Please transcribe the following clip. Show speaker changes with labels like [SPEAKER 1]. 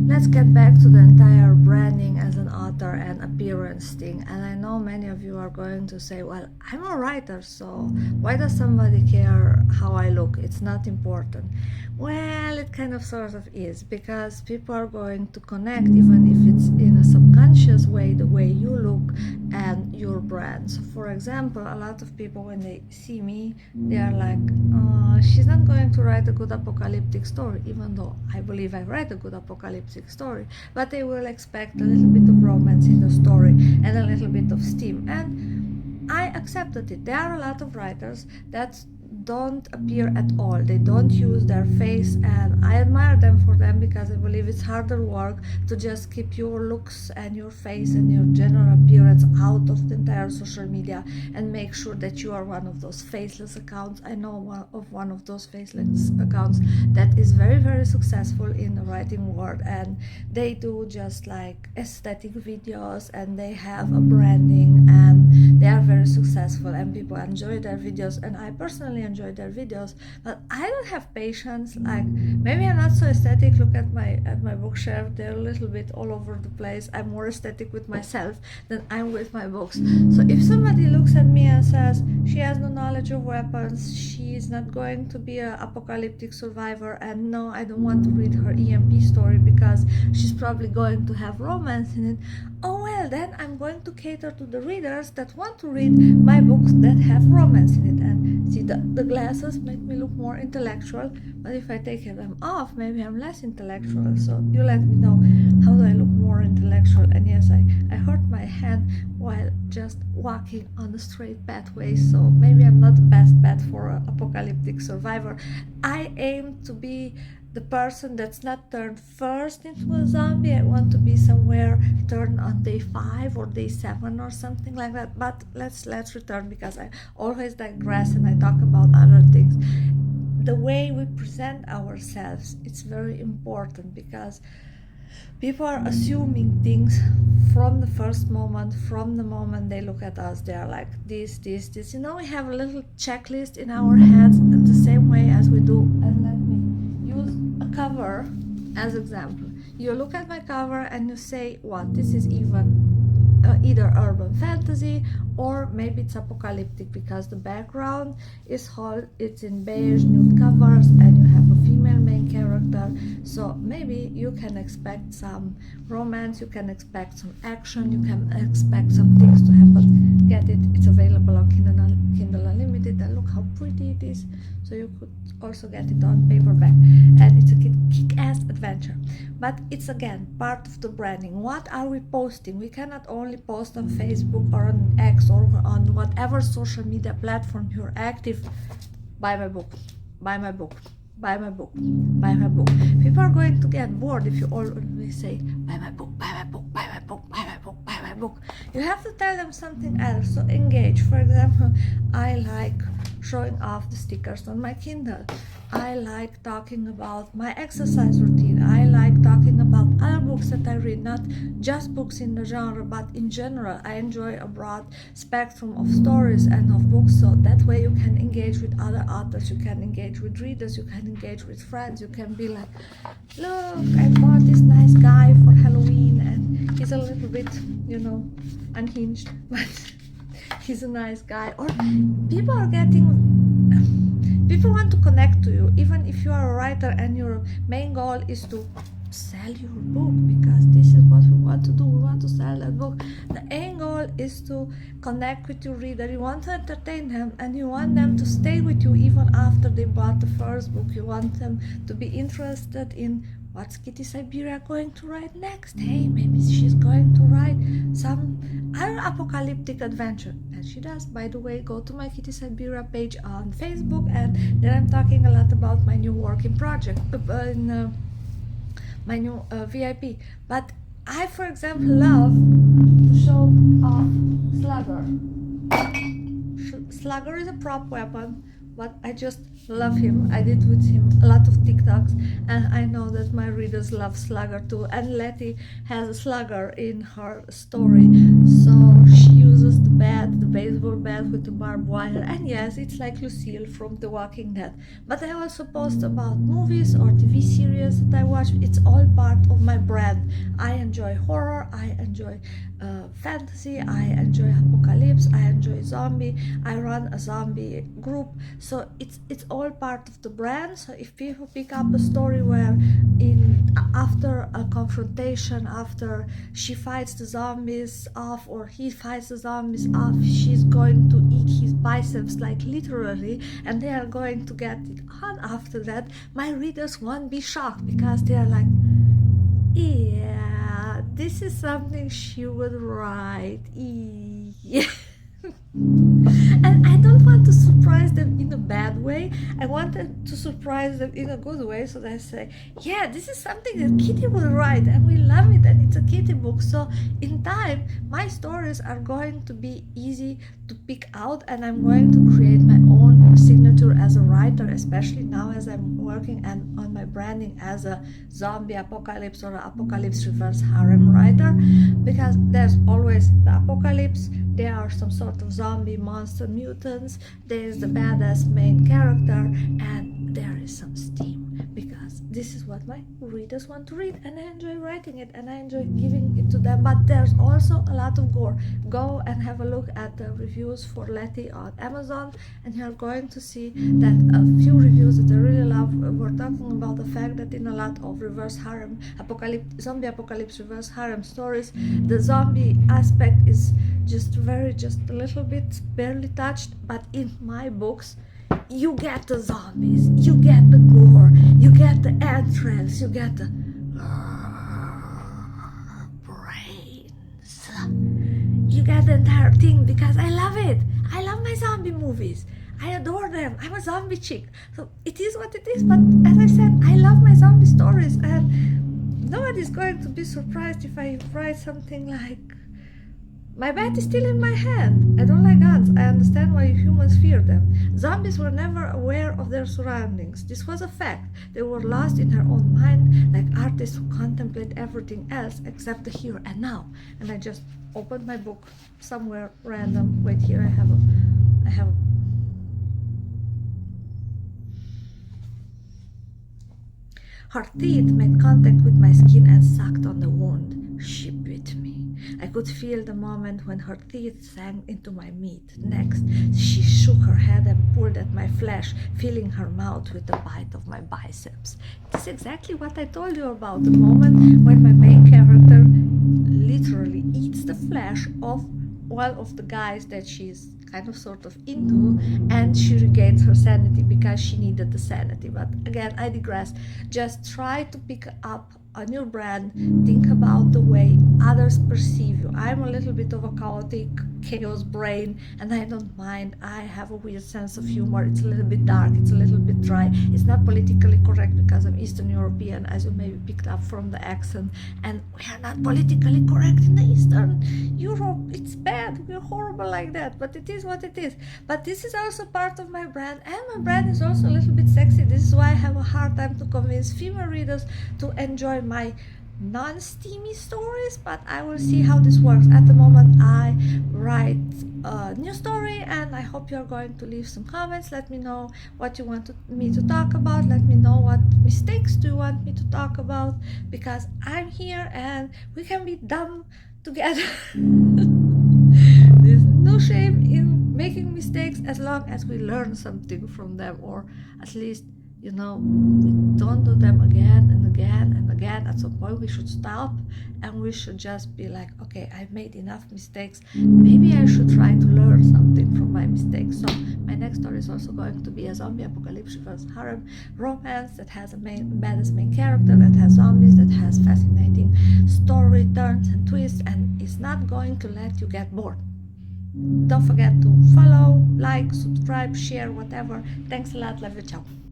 [SPEAKER 1] let's get back to the entire branding as an author and appearance thing. And I know many of you are going to say, well, I'm a writer, so why does somebody care how I look? It's not important. Well, it kind of sort of is, because people are going to connect, even if it's in a subconscious way, the way you look and your brand. So for example, a lot of people, when they see me, they are like, she's not going to write a good apocalyptic story, even though I believe I write a good apocalyptic story, but they will expect a little bit of romance in the story and a little bit of steam. And I accepted it. There are a lot of writers that don't appear at all. They don't use their face, and I admire them for them, because I believe it's harder work to just keep your looks and your face and your general appearance out of the entire social media and make sure that you are one of those faceless accounts. I know one of those faceless accounts that is very, very successful in the writing world, and they do just like aesthetic videos, and they have a branding, and they are very successful, and people enjoy their videos, and I personally enjoy their videos. But I don't have patience. Like, maybe I'm not so aesthetic. Look at my bookshelf, they're a little bit all over the place. I'm more aesthetic with myself than I'm with my books. So if somebody looks at me and says she has no knowledge of weapons, she is not going to be an apocalyptic survivor, and no, I don't want to read her EMP story because she's probably going to have romance in it, oh well, then I'm going to cater to the readers that want to read my books that have romance in it. And see, the glasses make me look more intellectual, but if I take them off, maybe I'm less intellectual. So you let me know, how do I look more intellectual? And yes, I hurt my hand while just walking on the straight pathway, so maybe I'm not the best bet for an apocalyptic survivor. I aim to be the person that's not turned first into a zombie. I want to be somewhere turned on day 5 or day 7 or something like that. But let's return, because I always digress and I talk about other things. The way we present ourselves, it's very important, because people are assuming things from the first moment. From the moment they look at us, they are like, this. You know, we have a little checklist in our heads, in the same way as we do. And let me use a cover as example. You look at my cover and you say, what, this is either urban fantasy or maybe it's apocalyptic, because the background is it's in beige nude covers and you have a female main character. So maybe you can expect some romance, you can expect some action, you can expect some things to happen. Get it? It's available on Kindle Unlimited, and look how pretty it is. So you could also get it on paperback, and it's a kick-ass adventure. But it's again part of the branding. What are we posting? We cannot only post on Facebook or on X or on whatever social media platform you're active. Buy my book, buy my book, buy my book, buy my book. People are going to get bored if you always say, buy my book, buy my book, buy my book, buy my book, buy my book. You have to tell them something else. So engage. For example, I like showing off the stickers on my Kindle. I like talking about my exercise routine. I like talking about other books that I read, not just books in the genre, but in general. I enjoy a broad spectrum of stories and of books, so that way you can engage with other authors, you can engage with readers, you can engage with friends. You can be like, look, I bought this nice guy for Halloween, and he's a little bit, unhinged, but he's a nice guy. Or people want to connect to you, even if you are a writer and your main goal is to sell your book, because this is what we want to do. We want to sell that book. The end goal is to connect with your reader. You want to entertain them, and you want them to stay with you even after they bought the first book. You want them to be interested in what's Kitty Siberia going to write next. Hey, maybe she's going to write some other apocalyptic adventure. And she does. By the way, go to my Kitty Siberia page on Facebook, and there I'm talking a lot about my new working project, my new VIP. But I, for example, love to show off Slugger. Slugger is a prop weapon, but I just love him. I did with him a lot of TikToks, and I know that my readers love Slugger too. And Letty has a Slugger in her story, so she uses the bat, the baseball bat with the barbed wire, and yes, it's like Lucille from The Walking Dead. But I also post about movies or TV series that I watch. It's all part of my brand. I enjoy horror, I enjoy fantasy, I enjoy apocalypse, I enjoy zombie. I run a zombie group, so it's all part of the brand. So if people pick up a story where after a confrontation, after she fights the zombies off or he fights the zombies off, she's going to eat his biceps, like literally, and they are going to get it on after that, my readers won't be shocked, because they are like, yeah, this is something she would write. Yeah. And I don't want to surprise them in a bad way. I wanted to surprise them in a good way, so they say, yeah, this is something that Kitty will write and we love it and it's a Kitty book. So in time, my stories are going to be easy to pick out, and I'm going to create my own signature as a writer, especially now as I'm working and on my branding as a zombie apocalypse or apocalypse reverse harem writer, because there's always the apocalypse, there are some sort of zombie monster mutants, there's the badass main character, and there is some steam, because this is what my readers want to read, and I enjoy writing it and I enjoy giving it to them. But there's also a lot of gore. Go and have a look at the reviews for Letty on Amazon, and you're going to see that a few reviews that I really love were talking about the fact that in a lot of reverse harem zombie apocalypse reverse harem stories, the zombie aspect is just a little bit barely touched, but in my books you get the zombies, you get the gore, you get the entrails, you get the brains, you get the entire thing, because I love it. I love my zombie movies, I adore them. I'm a zombie chick, so it is what it is. But as I said, I love my zombie stories, and nobody's going to be surprised if I write something like, my bat is still in my hand. I don't like guns. I understand why humans fear them. Zombies were never aware of their surroundings. This was a fact. They were lost in their own mind, like artists who contemplate everything else except the here and now. And I just opened my book somewhere random. Wait, here I have a Her teeth made contact with my skin and sucked on the wound. She bit me. I could feel the moment when her teeth sank into my meat. Next, she shook her head and pulled at my flesh, filling her mouth with the bite of my biceps. It is exactly what I told you about, the moment when my main character literally eats the flesh of one of the guys that she's kind of sort of into, and she regains her sanity because she needed the sanity. But again, I digress. Just try to pick up on your brand, think about the way others perceive you. I'm a little bit of a chaotic chaos brain, and I don't mind. I have a weird sense of humor. It's a little bit dark, it's a little bit dry, it's not politically correct because I'm Eastern European, as you maybe picked up from the accent, and we are not politically correct in the Eastern Europe. It's bad, we're horrible like that, but it is what it is. But this is also part of my brand, and my brand is also a little bit sexy. This is why I have a hard time to convince female readers to enjoy my non-steamy stories, but I will see how this works. At the moment, I write a new story, and I hope you're going to leave some comments. Let me know what you want me to talk about. Let me know what mistakes do you want me to talk about, because I'm here and we can be dumb together. There's no shame in making mistakes as long as we learn something from them, or at least, we don't do them again and again and again. At some point we should stop, and we should just be like, okay, I've made enough mistakes, maybe I should try to learn something from my mistakes. So my next story is also going to be a zombie apocalypse reverse harem romance that has a badass main character, that has zombies, that has fascinating story turns and twists, and is not going to let you get bored. Don't forget to follow, like, subscribe, share, whatever. Thanks a lot. Love you. Ciao.